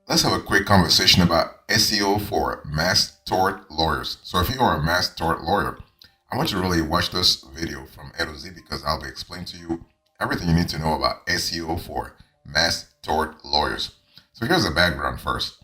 Let's have a quick conversation about SEO for mass tort lawyers. So if you are a mass tort lawyer, I want you to really watch this video from A to Z because I'll be explaining to you everything you need to know about SEO for mass tort lawyers. So here's the background first.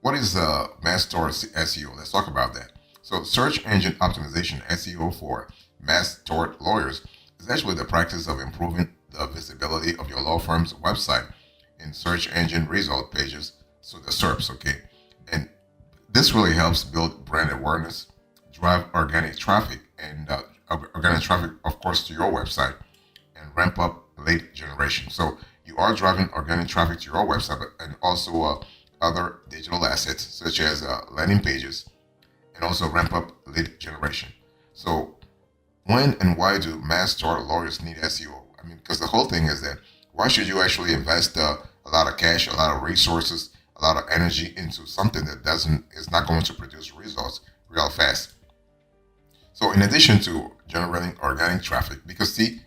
What is mass tort SEO? Let's talk about that. So search engine optimization SEO for mass tort lawyers is actually the practice of improving the visibility of your law firm's website in search engine result pages, so the SERPs, okay? And this really helps build brand awareness, drive organic traffic, and organic traffic, of course, to your website, and ramp up lead generation. So you are driving organic traffic to your website, and also other digital assets such as landing pages, and also ramp up lead generation. So when and why do mass tort lawyers need SEO? I mean, because the whole thing is that why should you actually invest a lot of cash, a lot of resources, a lot of energy into something that doesn't is not going to produce results real fast? So in addition to generating organic traffic, because see,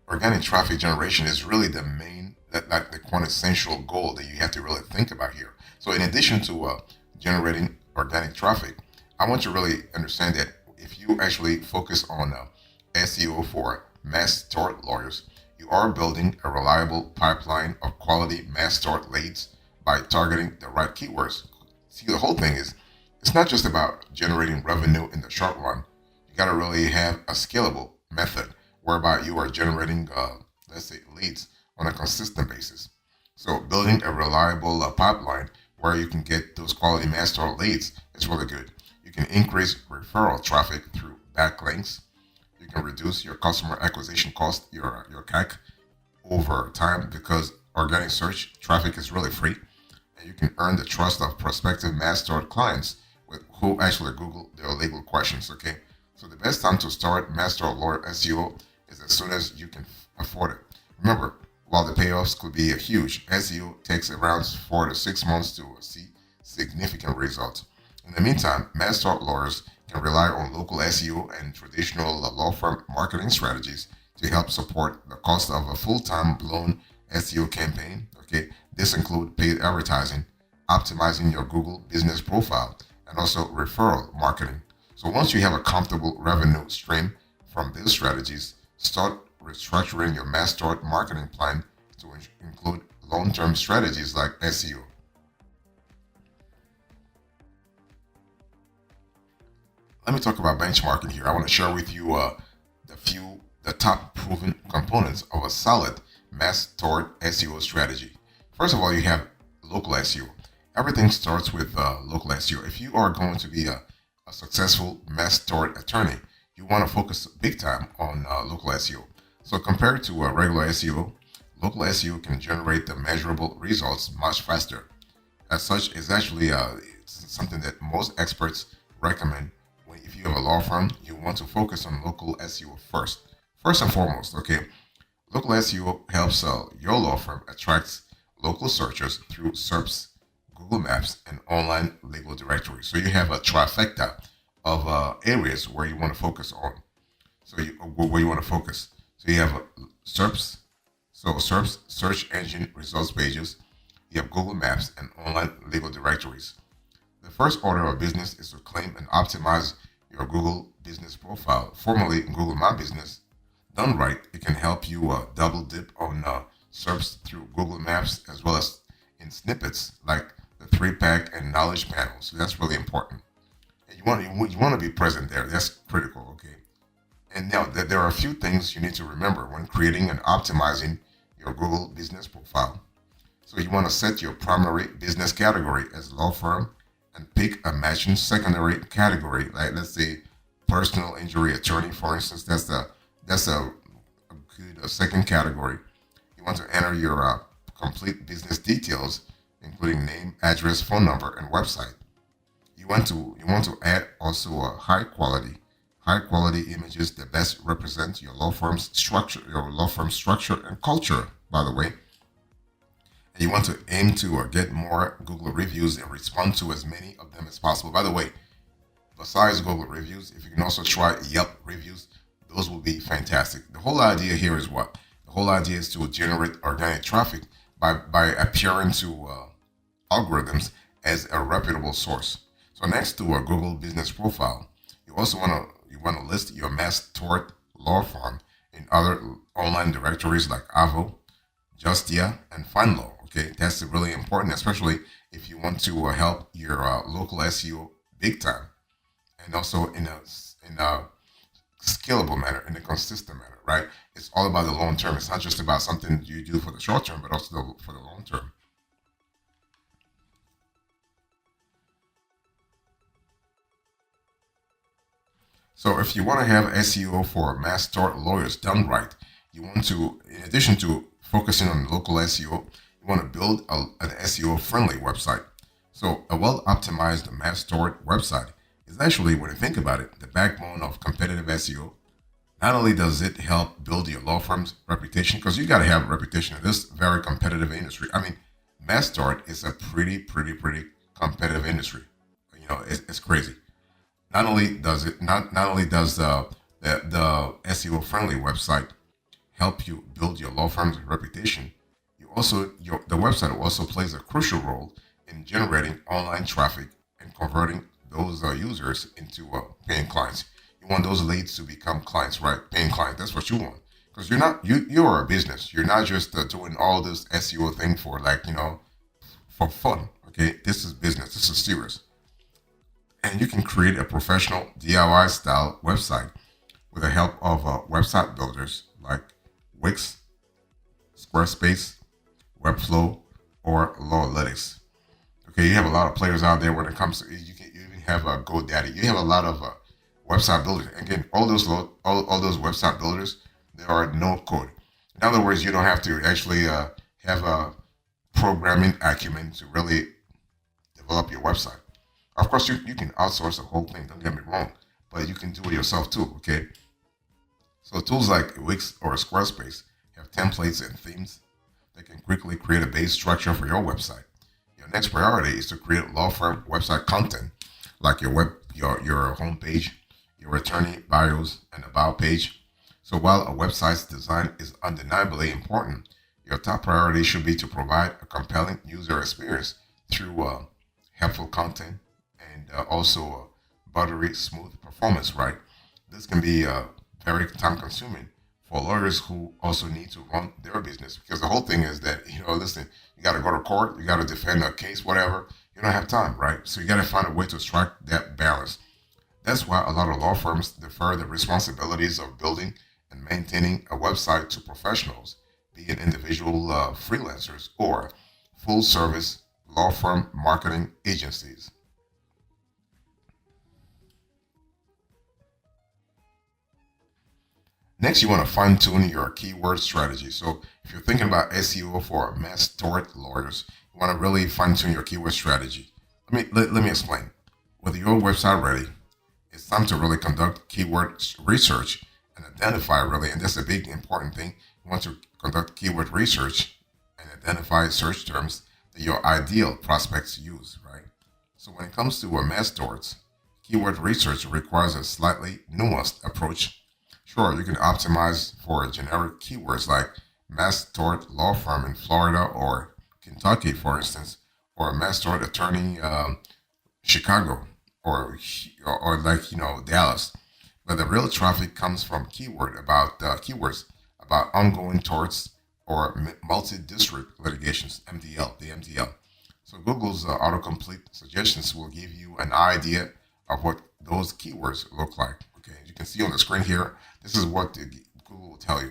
organic traffic generation is really the main, that like the quintessential goal that you have to really think about here. So in addition to generating organic traffic, I want you to really understand that if you actually focus on SEO for mass tort lawyers, you are building a reliable pipeline of quality mass tort leads by targeting the right keywords. See, the whole thing is it's not just about generating revenue in the short run. You got to really have a scalable method whereby you are generating, let's say, leads on a consistent basis. So building a reliable pipeline where you can get those quality mass tort leads is really good. You can increase referral traffic through backlinks. You can reduce your customer acquisition cost, your CAC, over time because organic search traffic is really free, and you can earn the trust of prospective mass tort clients who actually Google their legal questions. Okay, so the best time to start mass tort lawyer SEO is as soon as you can afford it. Remember, while the payoffs could be huge, SEO takes around 4 to 6 months to see significant results. In the meantime, mass tort lawyers can rely on local SEO and traditional law firm marketing strategies to help support the cost of a full-time blown SEO campaign. Okay, this includes paid advertising, optimizing your Google business profile, and also referral marketing. So once you have a comfortable revenue stream from these strategies, start restructuring your mass tort marketing plan to include long-term strategies like SEO. Let me talk about benchmarking here. I want to share with you the top proven components of a solid mass tort SEO strategy. First of all, you have local SEO. Everything starts with local SEO. If you are going to be a successful mass tort attorney, you want to focus big time on local SEO. So compared to regular SEO, local SEO can generate the measurable results much faster. As such, it's actually it's something that most experts recommend. If you have a law firm, you want to focus on local SEO first. First and foremost, okay, local SEO helps your law firm attract local searchers through SERPs, Google Maps, and online legal directories. So you have a trifecta of areas where you want to focus on. Where you want to focus. So you have SERPs, SERPs, search engine results pages. You have Google Maps and online legal directories. The first order of business is to claim and optimize your Google business profile, formerly Google My Business. Done right, it can help you double dip on SERPs through Google Maps as well as in snippets like the 3-pack and knowledge panels. So that's really important. And you want to be present there. That's critical, okay? And now there are a few things you need to remember when creating and optimizing your Google business profile. So you want to set your primary business category as law firm and pick a matching secondary category, like let's say personal injury attorney, for instance. That's a good second category. You want to enter your complete business details, including name, address, phone number, and website. You want to add also a high quality images that best represent your law firm's structure and culture. By the way, and you want to aim to get more Google reviews and respond to as many of them as possible. By the way, besides Google reviews, if you can also try Yelp reviews, those will be fantastic. The whole idea here is what? The whole idea is to generate organic traffic by appearing to algorithms as a reputable source. So next to a Google business profile, you want to list your mass tort law firm in other online directories like Avo, Justia, and FindLaw. Okay, that's really important, especially if you want to help your local SEO big time, and also in a scalable manner, in a consistent manner. Right? It's all about the long term. It's not just about something you do for the short term, but also for the long term. So if you want to have SEO for mass tort lawyers done right, you want to, in addition to focusing on local SEO, you want to build an SEO friendly website. So a well optimized mass tort website is actually, when you think about it, the backbone of competitive SEO. Not only does it help build your law firm's reputation, because you got to have a reputation in this very competitive industry. I mean, mass tort is a pretty competitive industry. It's crazy. Not only does the SEO friendly website help you build your law firm's reputation, the website also plays a crucial role in generating online traffic and converting those users into paying clients. You want those leads to become clients, right? Paying clients. That's what you want, because you're a business. You're not just doing all this SEO thing for, like, for fun. Okay, this is business. This is serious. And you can create a professional DIY style website with the help of website builders like Wix, Squarespace, Webflow, or Lawlytics. Okay, you have a lot of players out there when it comes to, you even have a GoDaddy. You have a lot of website builders. Again, all those website builders, they are no code. In other words, you don't have to actually have a programming acumen to really develop your website. Of course, you can outsource the whole thing. Don't get me wrong, but you can do it yourself too. Okay, so tools like Wix or Squarespace have templates and themes that can quickly create a base structure for your website. Your next priority is to create law firm website content, like your homepage, your attorney bios, and about page. So while a website's design is undeniably important, your top priority should be to provide a compelling user experience through helpful content and also buttery smooth performance. Right? This can be very time consuming for lawyers who also need to run their business, because the whole thing is that, listen, you got to go to court, you got to defend a case, whatever. You don't have time, right? So you got to find a way to strike that balance. That's why a lot of law firms defer the responsibilities of building and maintaining a website to professionals, be it individual freelancers or full service law firm marketing agencies. Next, you want to fine tune your keyword strategy. So, if you're thinking about SEO for mass tort lawyers, you want to really fine tune your keyword strategy. Let me explain. With your website ready, it's time to really conduct keyword research and identify, really, and that's a big important thing. You want to conduct keyword research and identify search terms that your ideal prospects use, right? So when it comes to mass torts, keyword research requires a slightly nuanced approach. Sure, you can optimize for generic keywords like mass tort law firm in Florida or Kentucky, for instance, or mass tort attorney Chicago, or like, Dallas. But the real traffic comes from keywords about ongoing torts or multi-district litigations, the MDL. So Google's autocomplete suggestions will give you an idea of what those keywords look like. Okay, you can see on the screen here, this is what Google will tell you.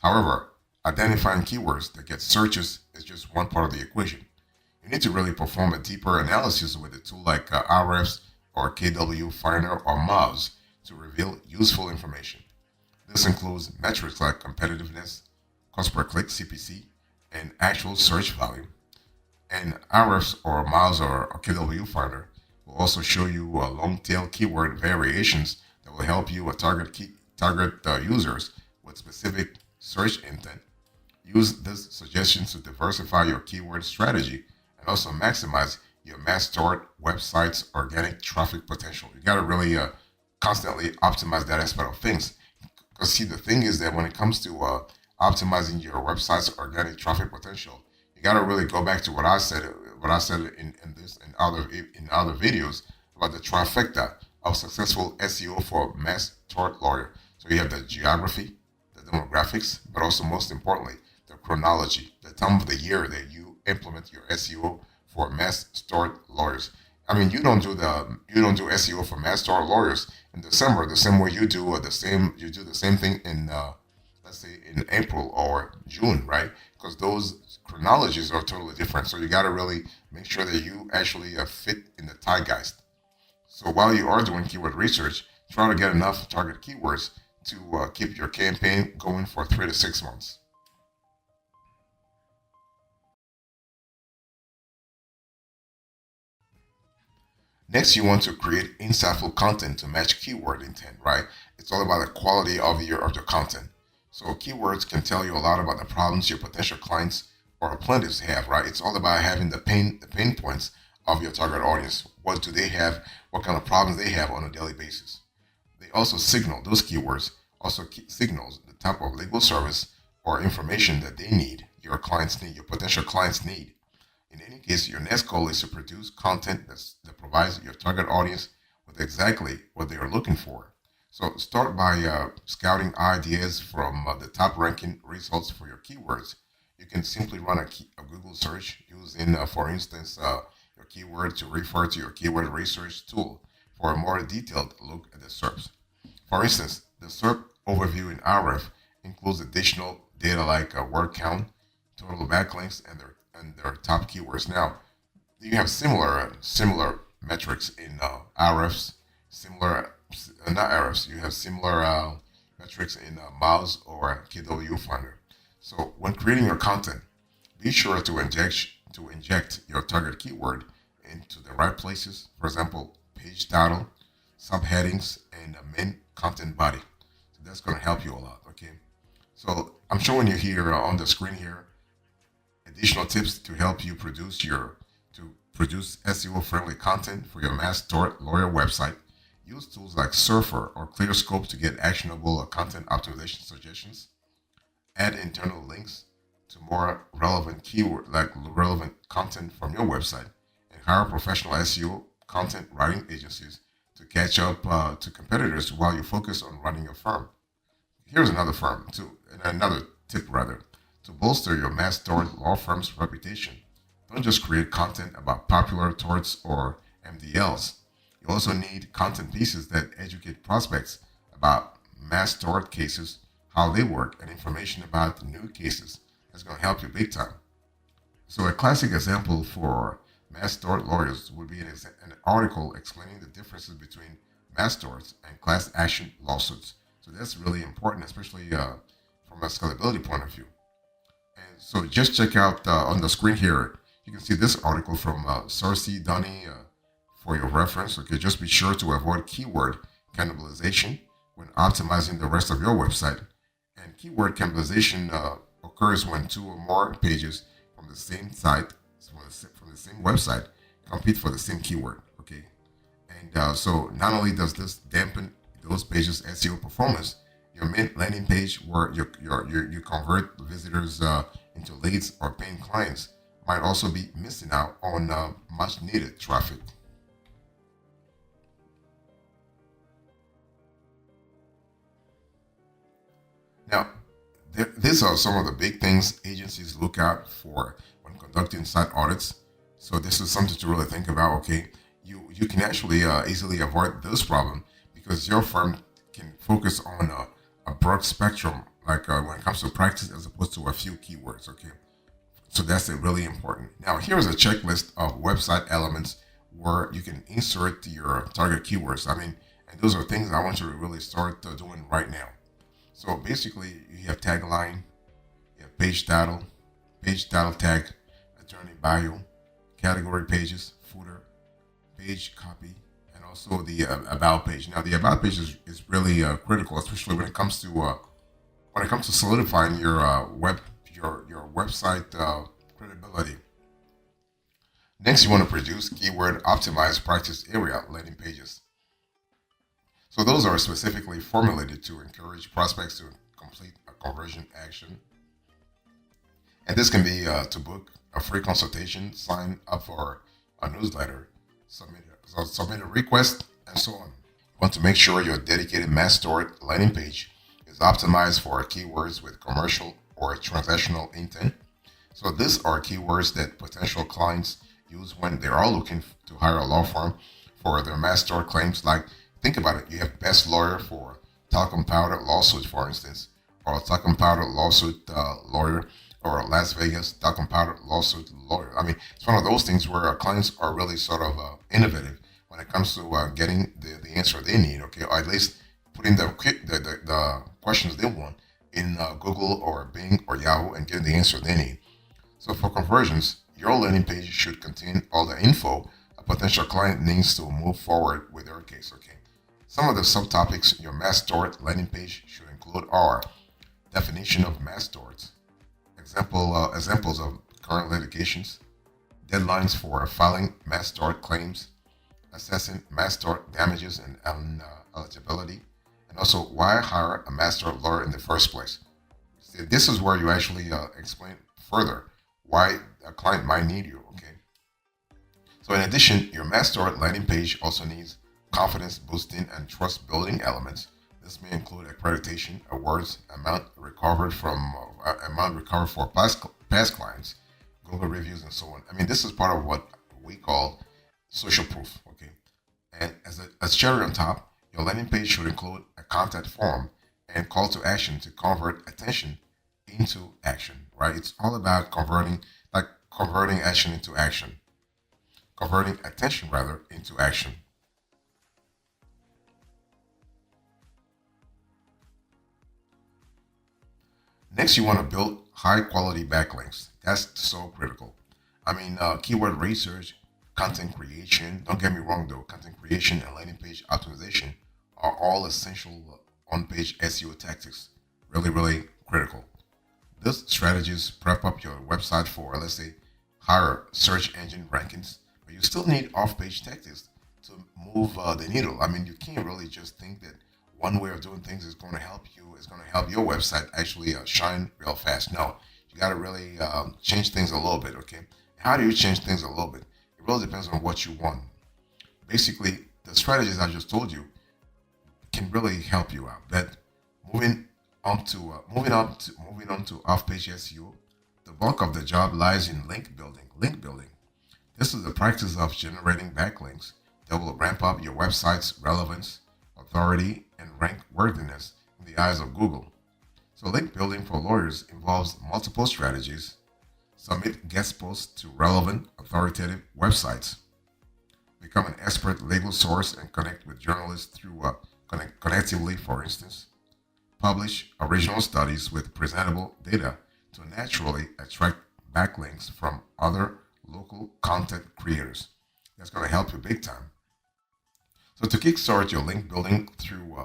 However, identifying keywords that get searches is just one part of the equation. You need to really perform a deeper analysis with a tool like Ahrefs or KW Finder or Moz to reveal useful information. This includes metrics like competitiveness, cost per click (CPC), and actual search value. And Ahrefs or Moz or KW Finder will also show you long tail keyword variations that will help you target users with specific search intent. Use this suggestions to diversify your keyword strategy and also maximize your mass tort website's organic traffic potential. You got to really constantly optimize that aspect of things. Because see, the thing is that when it comes to optimizing your website's organic traffic potential, you got to really go back to what what I said in other videos about the trifecta of successful SEO for mass tort lawyer. So you have the geography, the demographics, but also most importantly, the chronology, the time of the year that you implement your SEO for mass tort lawyers. I mean, you don't do SEO for mass tort lawyers in December the same way you do the same thing in let's say in April or June, right? Because those chronologies are totally different. So you got to really make sure that you actually fit in the zeitgeist. So while you are doing keyword research, try to get enough target keywords to keep your campaign going for 3 to 6 months. Next, you want to create insightful content to match keyword intent, right? It's all about the quality of your content. So keywords can tell you a lot about the problems your potential clients or plaintiffs have, right? It's all about having the pain points of your target audience. What do they have? What kind of problems they have on a daily basis? They also signal those keywords also signals the type of legal service or information that they need, your potential clients need. In any case, your next goal is to produce content that provides your target audience with exactly what they are looking for. So start by scouting ideas from the top ranking results for your keywords. You can simply run a Google search using, for instance, your keyword to refer to your keyword research tool for a more detailed look at the SERPs. For instance, the SERP overview in RF includes additional data like word count, total backlinks, and their top keywords. Now, you have similar metrics in RFs, similar not RFs. You have similar metrics in Mouse or KW Finder. So when creating your content, be sure to inject your target keyword into the right places. For example, page title, subheadings, and the main content body. So that's going to help you a lot. Okay. So I'm showing you here on the screen here additional tips to help you produce SEO friendly content for your mass tort lawyer website. Use tools like Surfer or ClearScope to get actionable content optimization suggestions. Add internal links to more relevant content from your website, and hire professional SEO content writing agencies to catch up to competitors while you focus on running your firm. Here's another tip rather, to bolster your mass tort law firm's reputation. Don't just create content about popular torts or MDLs. You also need content pieces that educate prospects about mass tort cases, how they work, and information about new cases. That's going to help you big time. So a classic example for mass tort lawyers would be an article explaining the differences between mass torts and class action lawsuits. So that's really important, especially from a scalability point of view. And so just check out on the screen here, you can see this article from Cersei Dunny for your reference. Okay, just be sure to avoid keyword cannibalization when optimizing the rest of your website. And keyword cannibalization occurs when two or more pages from the same site, from the same website, compete for the same keyword. Okay, and so not only does this dampen those pages' SEO performance, your main landing page where you convert visitors into leads or paying clients might also be missing out on much needed traffic. Now, these are some of the big things agencies look out for when conducting site audits. So this is something to really think about. Okay, you can actually easily avoid this problem because your firm can focus on a broad spectrum, like when it comes to practice, as opposed to a few keywords. Okay, so that's really important. Now, here's a checklist of website elements where you can insert your target keywords. I mean, and those are things I want you to really start doing right now. So basically, you have tagline, you have page title tag, attorney bio, category pages, footer, page copy, and also the about page. Now, the about page is really critical, especially when it comes to solidifying your your website credibility. Next, you want to produce keyword optimized practice area landing pages. So those are specifically formulated to encourage prospects to complete a conversion action. And this can be to book a free consultation, sign up for a newsletter, submit a request, and so on. You want to make sure your dedicated mass storage landing page is optimized for keywords with commercial or transactional intent. So these are keywords that potential clients use when they are looking to hire a law firm for their mass tort claims. Like, think about it. You have best lawyer for talcum powder lawsuit, for instance, or talcum powder lawsuit lawyer, or Las Vegas talcum powder lawsuit lawyer. I mean, it's one of those things where our clients are really sort of innovative when it comes to getting the answer they need, okay, or at least putting the questions they want in Google or Bing or Yahoo and getting the answer they need. So for conversions, your landing page should contain all the info a potential client needs to move forward with their case, okay? Some of the subtopics your mass tort landing page should include are definition of mass torts, examples of current litigations, deadlines for filing mass tort claims, assessing mass tort damages and eligibility, and also why hire a mass tort lawyer in the first place. See, this is where you actually explain further why a client might need you, okay? So in addition, your mass tort landing page also needs confidence boosting and trust building elements. This may include accreditation, awards, amount recovered for past clients, Google reviews, and so on. I mean, this is part of what we call social proof, okay? And as cherry on top, your landing page should include a contact form and call to action to convert attention into action, right? It's all about converting action into action, converting attention rather into action. Next, you want to build high quality backlinks. That's so critical. I mean, keyword research, content creation. Don't get me wrong though, content creation and landing page optimization are all essential on-page SEO tactics. Really, really critical. These strategies prep up your website for, let's say, higher search engine rankings, but you still need off-page tactics to move the needle. I mean, you can't really just think that one way of doing things is going to help you, is going to help your website actually shine real fast. No, you got to really change things a little bit, okay? How do you change things a little bit? It really depends on what you want. Basically, the strategies I just told you can really help you out. But moving on to off-page SEO, the bulk of the job lies in link building. Link building. This is the practice of generating backlinks that will ramp up your website's relevance, authority, and rank worthiness in the eyes of Google. So link building for lawyers involves multiple strategies. Submit guest posts to relevant, authoritative websites. Become an expert legal source and connect with journalists through connectively, for instance. Publish original studies with presentable data to naturally attract backlinks from other local content creators. That's going to help you big time. So to kickstart your link building through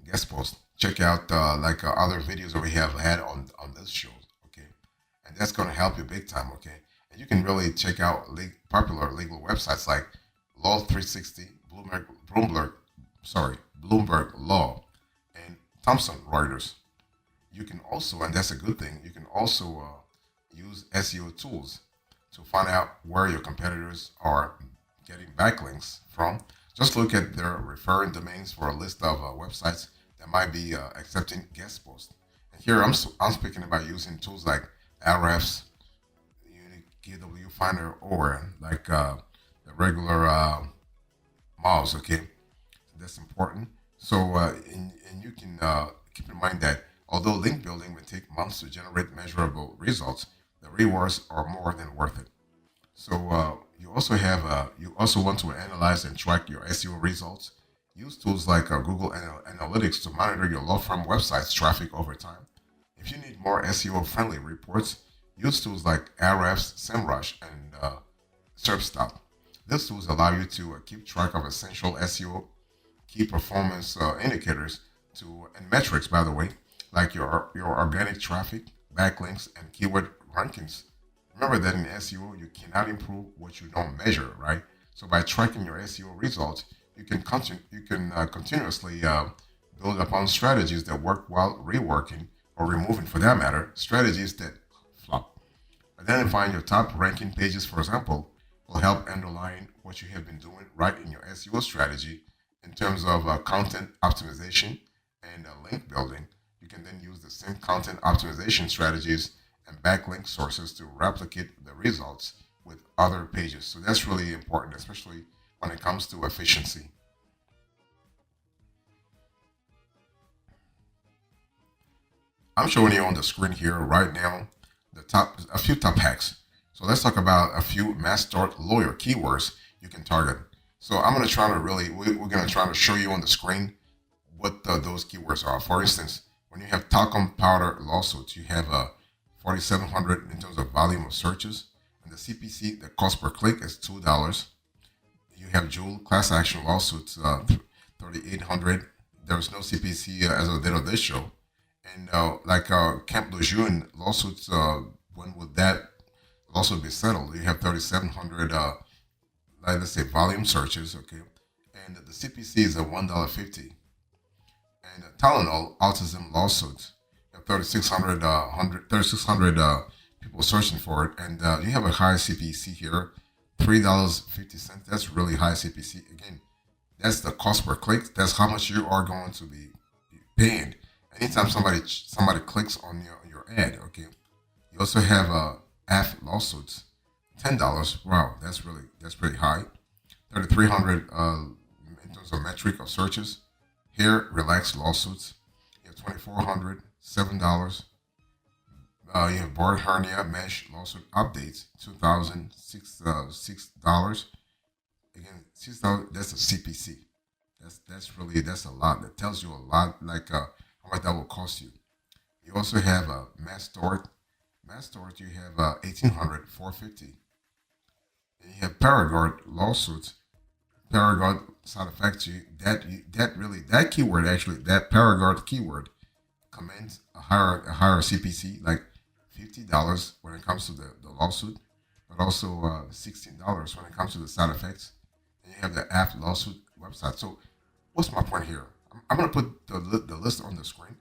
guest posts, check out other videos that we have had on this show, okay? And that's going to help you big time, okay? And you can really check out popular legal websites like Law 360, Bloomberg Law, and Thomson Reuters. You can also, and that's a good thing, you can also use SEO tools to find out where your competitors are getting backlinks from. Just look at their referring domains for a list of websites that might be accepting guest posts. And here I'm speaking about using tools like Ahrefs, Unique KW Finder, or like the regular mouse. Okay, that's important. So and you can keep in mind that although link building may take months to generate measurable results, the rewards are more than worth it. So you also want to analyze and track your SEO results. Use tools like Google Analytics to monitor your law firm website's traffic over time. If you need more SEO-friendly reports, use tools like Ahrefs, SEMrush, and SERPstat. These tools allow you to keep track of essential SEO key performance indicators and metrics, by the way, like your organic traffic, backlinks, and keyword rankings. Remember that in SEO, you cannot improve what you don't measure, right? So by tracking your SEO results, you can continuously build upon strategies that work while reworking or removing, for that matter, strategies that flop. Identifying your top ranking pages, for example, will help underline what you have been doing right in your SEO strategy in terms of content optimization and link building. You can then use the same content optimization strategies and backlink sources to replicate the results with other pages. So that's really important, especially when it comes to efficiency. I'm showing you on the screen here right now a few top hacks. So let's talk about a few mass tort lawyer keywords you can target. So I'm going to try to we're going to try to show you on the screen what those keywords are. For instance, when you have talcum powder lawsuits, you have 4,700 in terms of volume of searches, and the CPC, the cost per click, is $2. You have jewel class action lawsuits, 3,800. There's no CPC as of the date of this show, and Camp Lejeune lawsuits. When would that lawsuit be settled? You have 3,700. Let's say volume searches, okay, and the CPC is a $1.50. And Tylenol autism lawsuits, you have 3,600 people searching for it, and you have a high CPC here, $3.50. That's really high CPC. Again, that's the cost per click. That's how much you are going to be paying anytime somebody clicks on your ad. Okay. You also have AF lawsuits, $10. Wow, that's pretty high. 3,300 in terms of metric of searches. Hair relaxed lawsuits, you have 2,400, $7. You have board hernia mesh lawsuit updates, $2,006. Again, $6. That's a CPC. That's a lot. That tells you a lot, like how much that will cost you. You also have a mass tort. Mass tort, you have 1,800, $450. And you have Paragard lawsuits. Paragard side effects, that keyword, actually, that Paragard keyword commands a higher CPC, like $50 when it comes to the lawsuit, but also $16 when it comes to the side effects. And you have the app lawsuit website. So what's my point here? I'm going to put the list on the screen.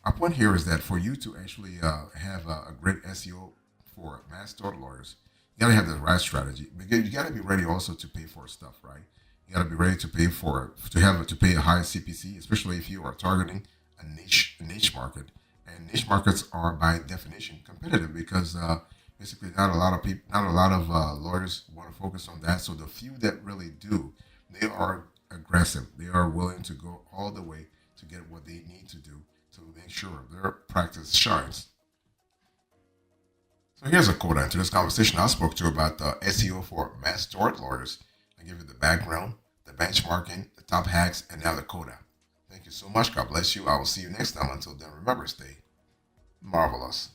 My point here is that for you to actually have a great SEO for mass tort lawyers, you gotta have the right strategy. Because you gotta be ready also to pay for stuff, right? You gotta be ready to pay to pay a high CPC, especially if you are targeting a niche market. And niche markets are by definition competitive because basically not a lot of lawyers want to focus on that. So the few that really do, they are aggressive. They are willing to go all the way to get what they need to do to make sure their practice shines. So here's a coda into this conversation I spoke to about the SEO for mass tort lawyers. I give you the background, the benchmarking, the top hacks, and now the coda. Thank you so much. God bless you. I will see you next time. Until then, remember, stay marvelous.